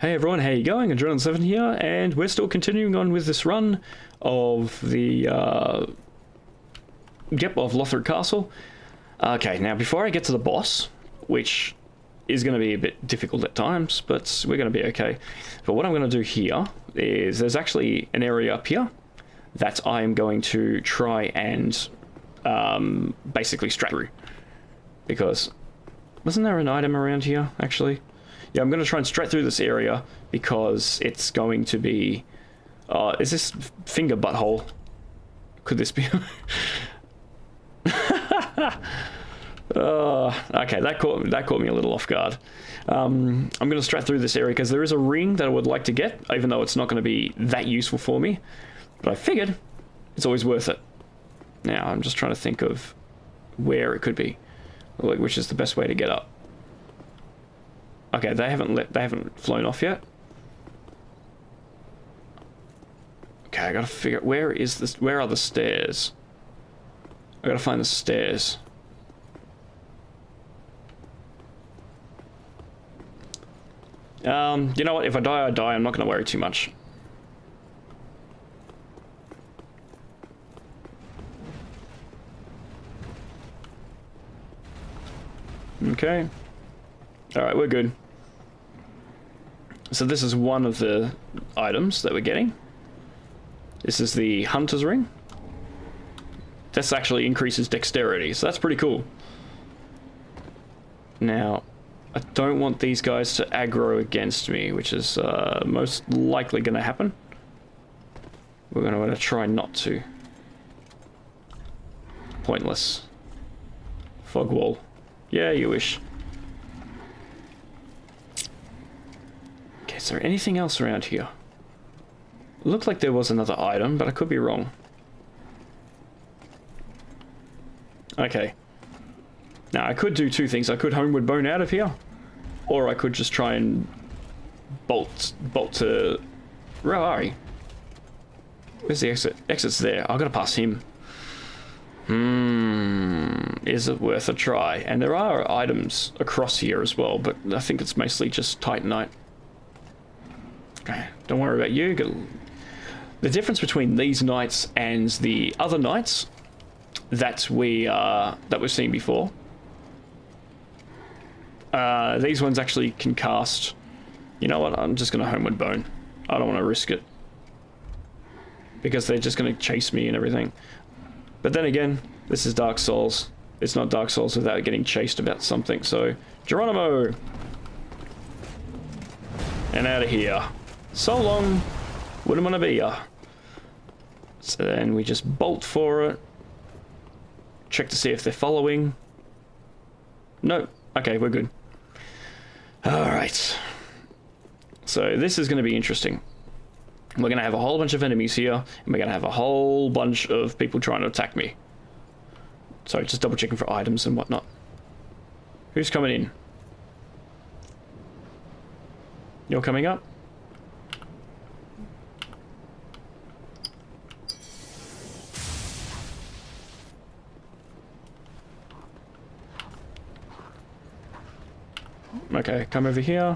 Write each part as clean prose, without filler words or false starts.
Hey everyone, how you going? Grill and 7 here, and we're still continuing on with this run of the, of Lothric Castle. Okay, now before I get to the boss, which is going to be a bit difficult at times, but we're going to be okay. But what I'm going to do here is there's actually an area up here that I am going to try and basically strat through. Because, wasn't there an item around here, actually? Yeah, I'm going to try and strat through this area because it's going to be... is this finger butthole? Could this be... okay, that caught me a little off guard. I'm going to strat through this area because there is a ring that I would like to get, even though it's not going to be that useful for me. But I figured it's always worth it. Now, I'm just trying to think of where it could be, like which is the best way to get up. Okay, they haven't flown off yet. Okay, I gotta figure out where are the stairs? I gotta find the stairs. You know what? If I die, I die. I'm not gonna worry too much. Okay. Alright, we're good. So this is one of the items that we're getting. This is the Hunter's Ring. This actually increases dexterity, so that's pretty cool. Now, I don't want these guys to aggro against me, which is most likely going to happen. We're going to try not to. Pointless. Fog wall. Yeah, you wish. Okay, is there anything else around here? It looked like there was another item, but I could be wrong. Okay. Now, I could do two things. I could homeward bone out of here, or I could just try and bolt to... Where are we? Where's the exit? Exit's there. I've got to pass him. Is it worth a try? And there are items across here as well, but I think it's mostly just Titanite. Okay, don't worry about you. The difference between these knights and the other knights that we've seen before, these ones actually can cast. You know what? I'm just going to homeward bone. I don't want to risk it because they're just going to chase me and everything. But then again, this is Dark Souls. It's not Dark Souls without getting chased about something. So, Geronimo! And out of here. So long. Wouldn't want to be ya. So then we just bolt for it. Check to see if they're following. No. Okay, we're good. Alright. So this is going to be interesting. We're going to have a whole bunch of enemies here, and we're going to have a whole bunch of people trying to attack me. So just double checking for items and whatnot. Who's coming in? You're coming up? Okay, come over here.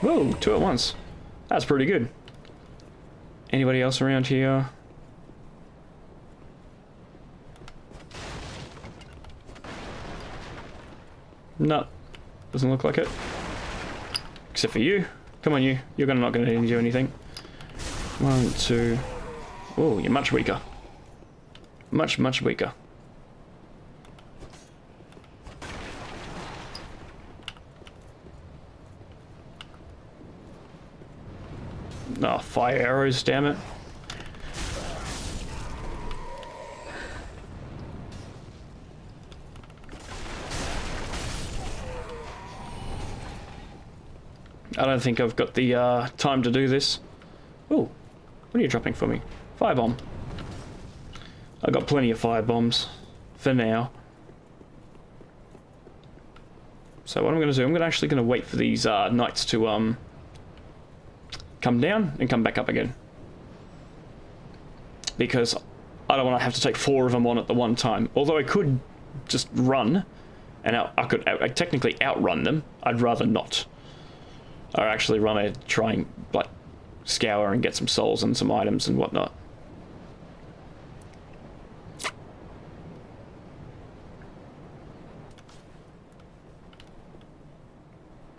Whoa, two at once. That's pretty good. Anybody else around here? No, doesn't look like it. Except for you. Come on, you. You're not going to do anything. 1, 2. Oh, you're much weaker. Much, much weaker. Oh, fire arrows, damn it. I don't think I've got the time to do this. Oh, what are you dropping for me? Firebomb. I've got plenty of firebombs for now. So what I'm going to do, I'm actually going to wait for these knights to come down and come back up again. Because I don't want to have to take 4 of them on at the one time. Although I could just run and I could technically outrun them. I'd rather not. I actually want to try and like scour and get some souls and some items and whatnot.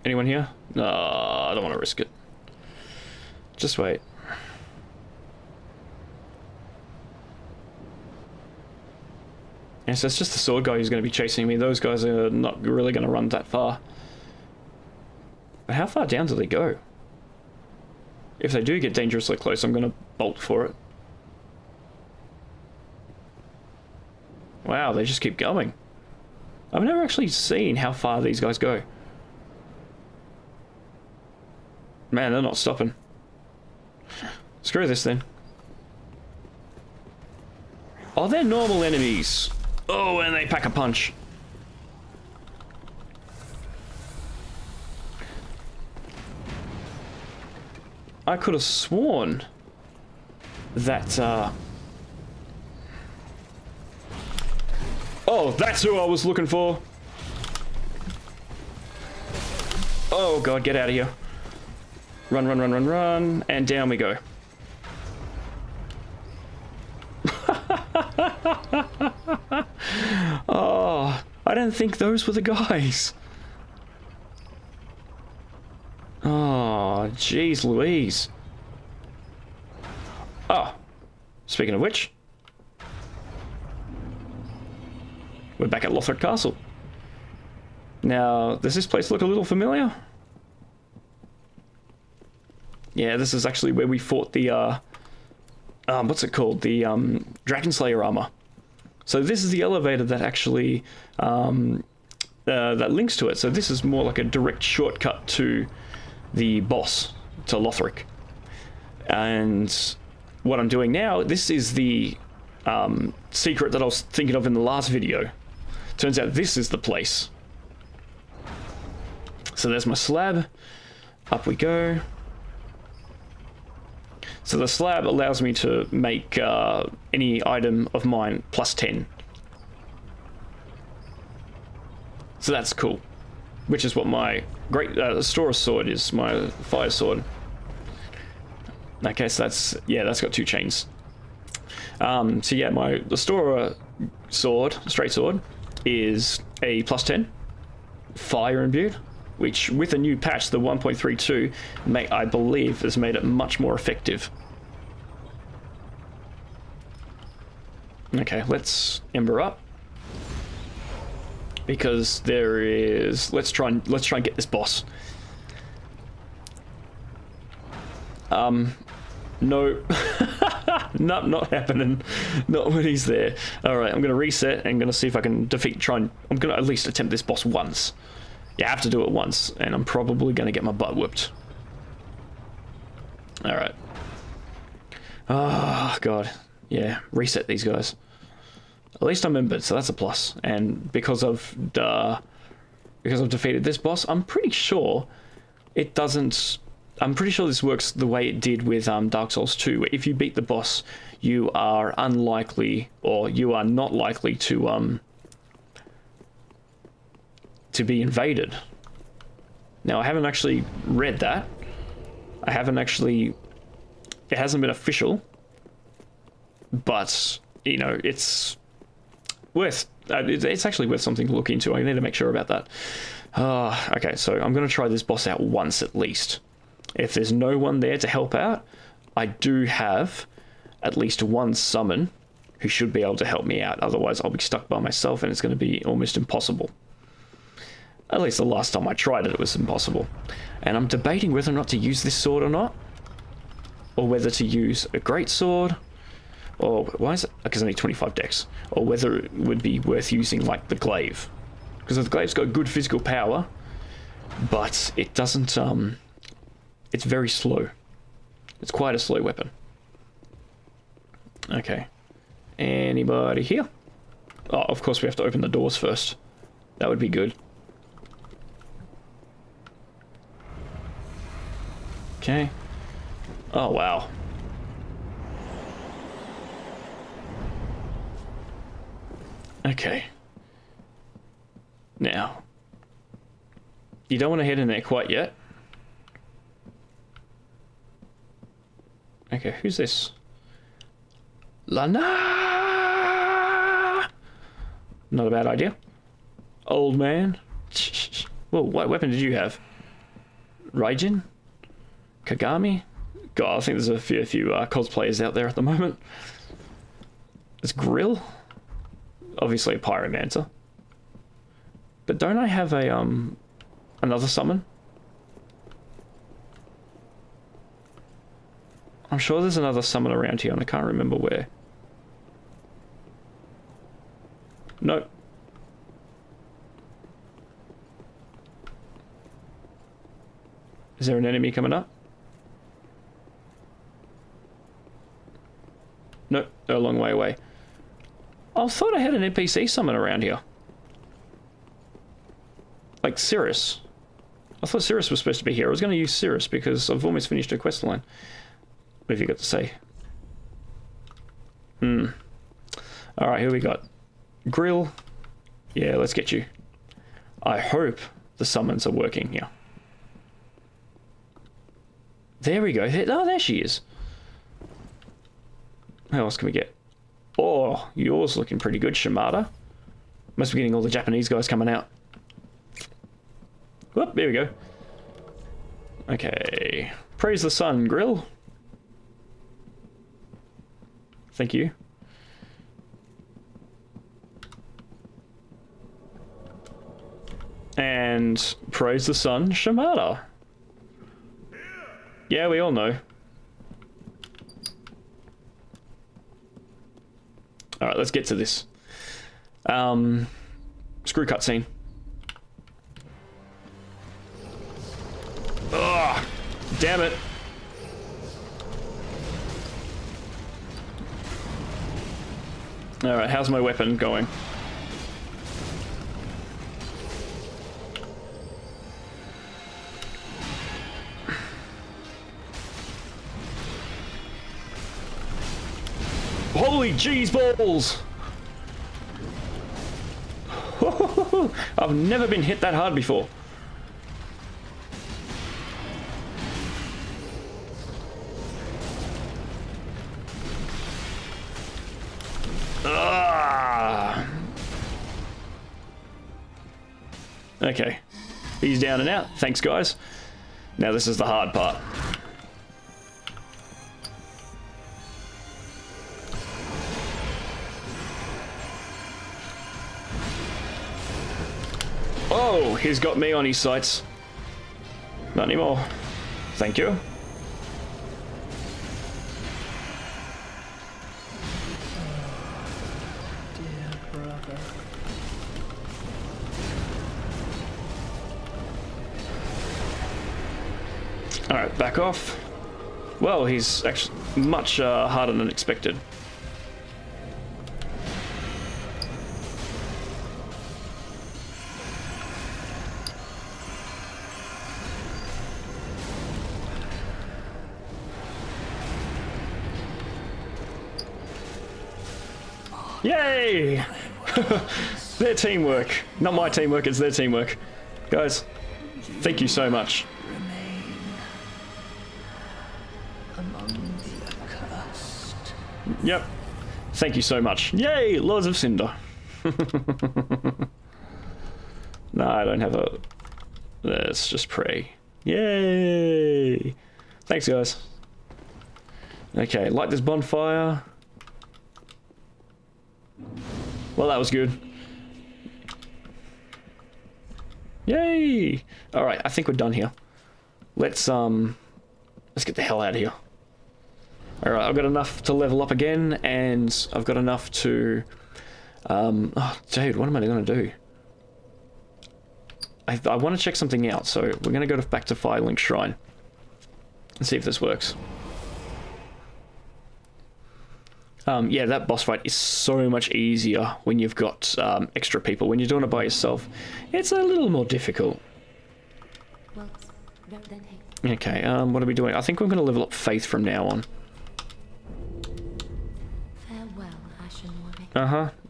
Anyone here? No, I don't want to risk it. Just wait. Yes, that's just the sword guy who's going to be chasing me. Those guys are not really going to run that far. But how far down do they go? If they do get dangerously close, I'm going to bolt for it. Wow, they just keep going. I've never actually seen how far these guys go. Man, they're not stopping. Screw this then. Oh, they're normal enemies. Oh, and they pack a punch. I could have sworn that, Oh, that's who I was looking for. Oh god, get out of here. Run, run, run, run, run, and down we go. Oh, I didn't think those were the guys. Oh, jeez Louise. Oh, speaking of which, we're back at Lothric Castle. Now, does this place look a little familiar? Yeah, this is actually where we fought the, what's it called? The, Dragon Slayer armor. So this is the elevator that actually, that links to it. So this is more like a direct shortcut to the boss, to Lothric. And what I'm doing now, this is the, secret that I was thinking of in the last video. Turns out this is the place. So there's my slab. Up we go. So the slab allows me to make any item of mine plus 10. So that's cool. Which is what my great Storer sword is, my fire sword. Okay, so that's, yeah, that's got 2 chains. So yeah, the Storer sword, straight sword, is a plus 10 fire imbued, which with a new patch, the 1.32, I believe has made it much more effective. Okay, let's ember up, because there is. Let's try and get this boss. No, not happening. Not when he's there. All right, I'm gonna reset and gonna see if I can I'm gonna at least attempt this boss once. You have to do it once, and I'm probably gonna get my butt whooped. All right. Oh god, yeah. Reset these guys. At least I'm embedded, so that's a plus. And because I've defeated this boss, I'm pretty sure it doesn't. I'm pretty sure this works the way it did with Dark Souls 2. Where if you beat the boss, you are unlikely, or you are not likely to be invaded. Now, I haven't actually read that. I haven't actually. It hasn't been official, but you know, it's worth. It's actually worth something to look into. I need to make sure about that. Okay, so I'm going to try this boss out once at least. If there's no one there to help out, I do have at least one summon who should be able to help me out. Otherwise, I'll be stuck by myself, and it's going to be almost impossible. At least the last time I tried it, it was impossible. And I'm debating whether or not to use this sword or not. Or whether to use a great sword. Or, why is it? Because I need 25 dex. Or whether it would be worth using, like, the glaive. Because the glaive's got good physical power. But it doesn't, it's very slow. It's quite a slow weapon. Okay. Anybody here? Oh, of course we have to open the doors first. That would be good. Okay. Oh, wow. Okay. Now, you don't want to head in there quite yet. Okay, who's this? Lana! Not a bad idea. Old man. Whoa, what weapon did you have? Raijin? Kagami? God, I think there's a few cosplayers out there at the moment. It's Grill. Obviously a pyromancer. But don't I have a another summon? I'm sure there's another summon around here and I can't remember where. Nope. Is there an enemy coming up? Nope, they're a long way away. I thought I had an NPC summon around here. Like Cirrus. I thought Cirrus was supposed to be here. I was going to use Cirrus because I've almost finished a quest line. What have you got to say? Alright, who we got? Grill. Yeah, let's get you. I hope the summons are working here. There we go. Oh, there she is. How else can we get? Oh, yours looking pretty good, Shimada. Must be getting all the Japanese guys coming out. Whoop, there we go. Okay. Praise the sun, Grill. Thank you. And praise the sun, Shimada. Yeah, we all know. Alright, let's get to this. Screw cutscene. Ugh! Damn it! Alright, how's my weapon going? Holy cheese balls! I've never been hit that hard before. Okay, he's down and out. Thanks, guys. Now this is the hard part. Oh, he's got me on his sights. Not anymore. Thank you. Alright, back off. Well, he's actually much harder than expected. Yay! Their teamwork. Not my teamwork, it's their teamwork. Guys, thank you so much. Yep. Thank you so much. Yay! Lords of Cinder. No, I don't have a... Let's just pray. Yay! Thanks, guys. Okay, light this bonfire. Well, that was good. Yay! Alright, I think we're done here. Let's get the hell out of here. Alright, I've got enough to level up again, and I've got enough to... oh, dude, what am I going to do? I want to check something out, so we're going to go back to Firelink Shrine. And see if this works. Yeah, that boss fight is so much easier when you've got extra people. When you're doing it by yourself, it's a little more difficult. Okay, what are we doing? I think we're going to level up Faith from now on.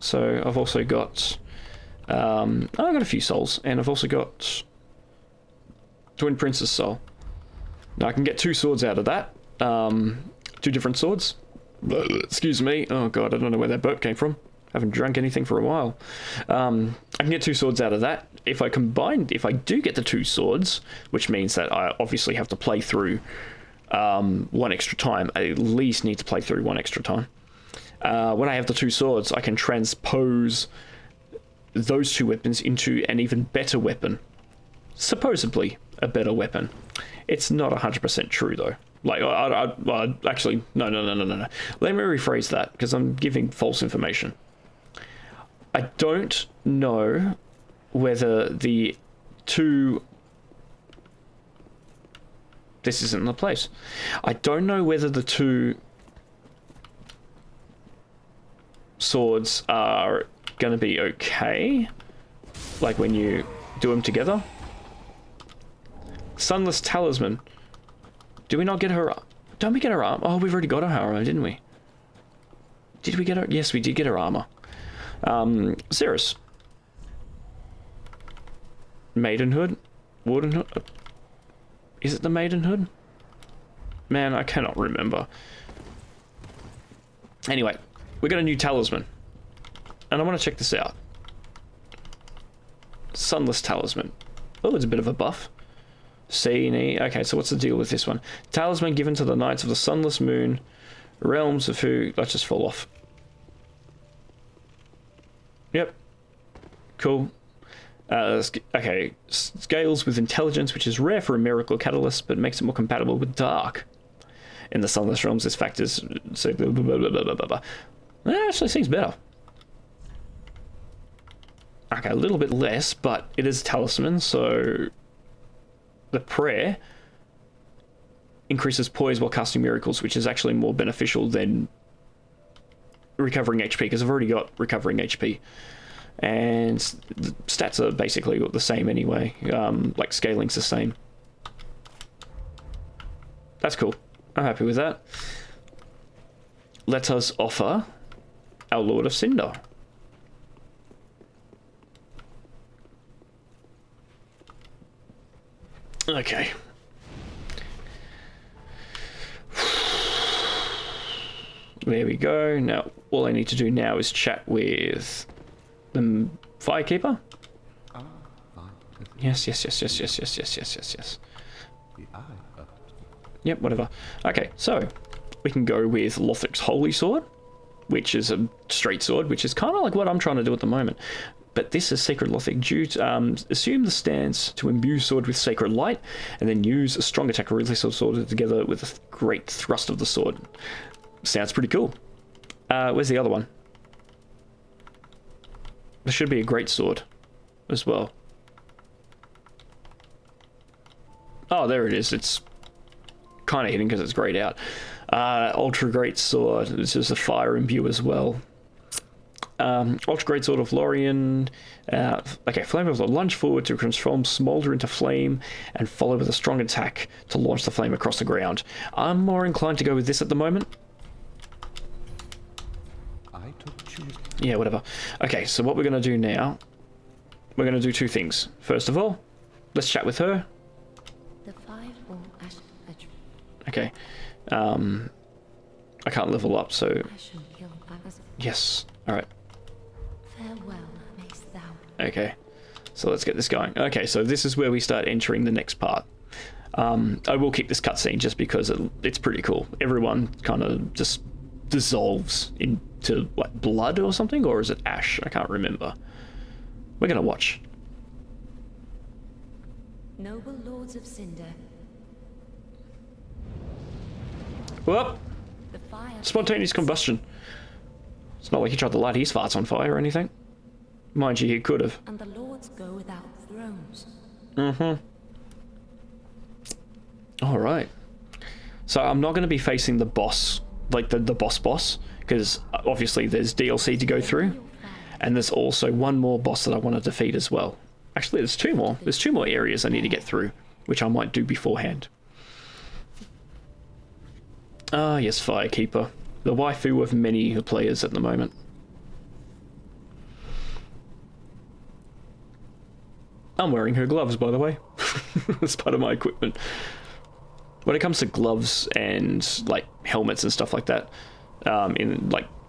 So I've also got I've got a few souls, and I've also got Twin Prince's soul. Now I can get 2 swords out of that. 2 different swords. Excuse me. Oh god, I don't know where that burp came from. Haven't drunk anything for a while. I can get 2 swords out of that. If I do get the 2 swords, which means that I obviously have to play through 1 extra time. I at least need to play through 1 extra time. When I have the 2 swords, I can transpose those 2 weapons into an even better weapon. Supposedly a better weapon. It's not 100% true though. Like, actually, no. Let me rephrase that, because I'm giving false information. I don't know whether the 2... This isn't the place. I don't know whether the 2 swords are going to be okay, like when you do them together. Sunless Talisman. Do we not get her... Don't we get her armor? Oh, we've already got her armor, didn't we? Did we get her? Yes, we did get her armor. Cirrus. Maidenhood? Wardenhood? Is it the Maidenhood? Man, I cannot remember. Anyway, we got a new talisman. And I want to check this out. Sunless Talisman. Oh, it's a bit of a buff. C and E. Okay, so what's the deal with this one? Talisman given to the Knights of the Sunless Moon, realms of who... Let's just fall off. Yep. Cool. Okay, scales with intelligence, which is rare for a miracle catalyst, but makes it more compatible with dark. In the Sunless realms, this factors... So blah, blah, blah, blah, blah, blah. That actually seems better. Okay, a little bit less, but it is talisman, so... The prayer increases poise while casting miracles, which is actually more beneficial than recovering HP, because I've already got recovering HP. And the stats are basically the same anyway. Like, scaling's the same. That's cool. I'm happy with that. Let us offer our Lord of Cinder. Okay. There we go. Now, all I need to do now is chat with the Firekeeper. Yes. Yep, whatever. Okay, so we can go with Lothic's Holy Sword, which is a straight sword, which is kind of like what I'm trying to do at the moment. But this is Sacred Lothic. Assume the stance to imbue sword with sacred light, and then use a strong attack or release of sword together with a great thrust of the sword. Sounds pretty cool. Where's the other one? There should be a great sword as well. Oh, there it is. It's kind of hidden because it's grayed out. Ultra Great Sword. This is a fire imbue as well. Ultra Great Sword of Lorien. Okay, Flame will lunge forward to transform smolder into flame and follow with a strong attack to launch the flame across the ground. I'm more inclined to go with this at the moment. Yeah, whatever. Okay, so what we're going to do now, we're going to do 2 things. First of all, let's chat with her. Okay. I can't level up, so... Yes. Alright. Okay. So let's get this going. Okay, so this is where we start entering the next part. I will keep this cutscene just because it's pretty cool. Everyone kind of just dissolves into, like, blood or something? Or is it ash? I can't remember. We're going to watch. Noble Lords of Cinder. Whoop! Spontaneous combustion. It's not like he tried to light his farts on fire or anything. Mind you, he could have. And the lords go without thrones. Mm-hmm. Alright. So I'm not going to be facing the boss, like the boss, because obviously there's DLC to go through. And there's also one more boss that I want to defeat as well. Actually, there's 2 more. There's 2 more areas I need to get through, which I might do beforehand. Ah, yes, Firekeeper. The waifu of many players at the moment. I'm wearing her gloves, by the way. As part of my equipment. When it comes to gloves and like helmets and stuff like that,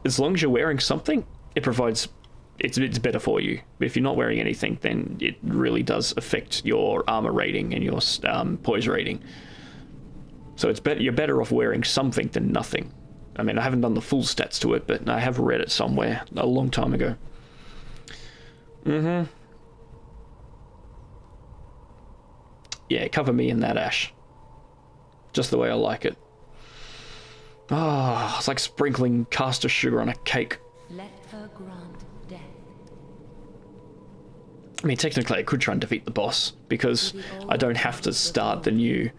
as long as you're wearing something, it provides it's better for you. But if you're not wearing anything, then it really does affect your armor rating and your poise rating. So it's better. You're better off wearing something than nothing. I mean, I haven't done the full stats to it, but I have read it somewhere a long time ago. Yeah, cover me in that ash. Just the way I like it. Ah, it's like sprinkling caster sugar on a cake. Let her grant death. I mean, technically I could try and defeat the boss, because I don't have to start the new...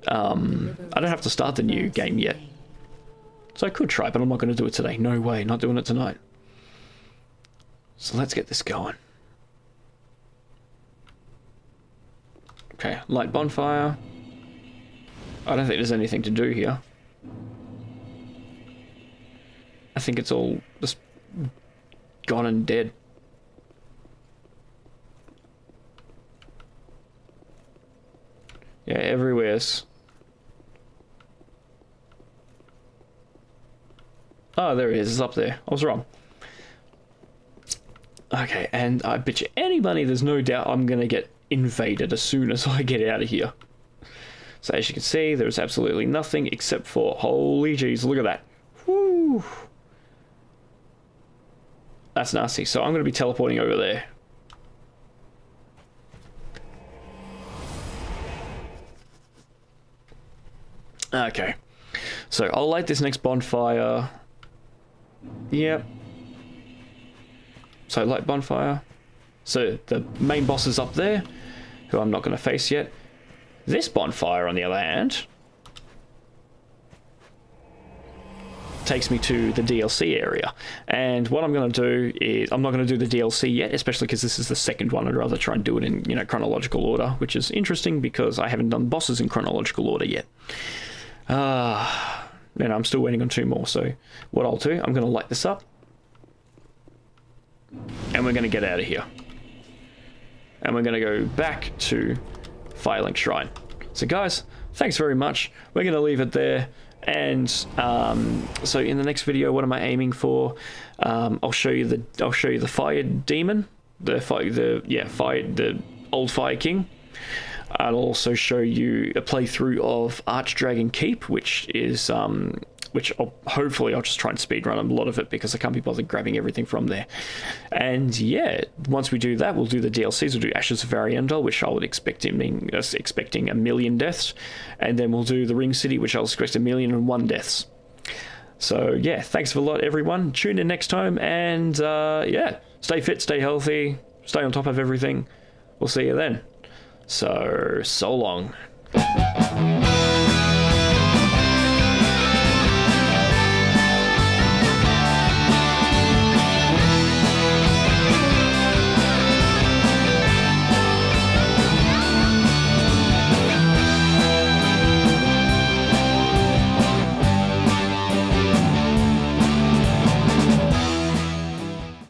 I don't have to start the new game yet. So I could try, but I'm not going to do it today. No way, not doing it tonight. So let's get this going. Okay, light bonfire. I don't think there's anything to do here. I think it's all just gone and dead. Yeah, everywhere's... Oh, there it is. It's up there. I was wrong. Okay, and I bet you any money there's no doubt I'm going to get invaded as soon as I get out of here. So as you can see, there's absolutely nothing except for... Holy jeez, look at that. Woo! That's nasty. So I'm going to be teleporting over there. Okay. So I'll light this next bonfire. Yep. So light bonfire. So the main boss is up there, who I'm not going to face yet. This bonfire, on the other hand, takes me to the DLC area. And what I'm going to do is, I'm not going to do the DLC yet, especially because this is the second one. I'd rather try and do it in, chronological order, which is interesting because I haven't done bosses in chronological order yet. And I'm still waiting on 2 more. So what I'll do, I'm going to light this up, and we're going to get out of here. And we're going to go back to Firelink Shrine. So guys, thanks very much. We're going to leave it there. And so in the next video, what am I aiming for? I'll show you the fire demon, the old fire king. I'll also show you a playthrough of Archdragon Keep, which hopefully I'll just try and speedrun a lot of it because I can't be bothered grabbing everything from there. And yeah, once we do that, we'll do the DLCs. We'll do Ashes of Variandal, which I would expect expecting 1,000,000 deaths, and then we'll do the Ring City, which I'll expect 1,000,001 deaths. So yeah, thanks a lot, everyone. Tune in next time, and yeah, stay fit, stay healthy, stay on top of everything. We'll see you then. So long.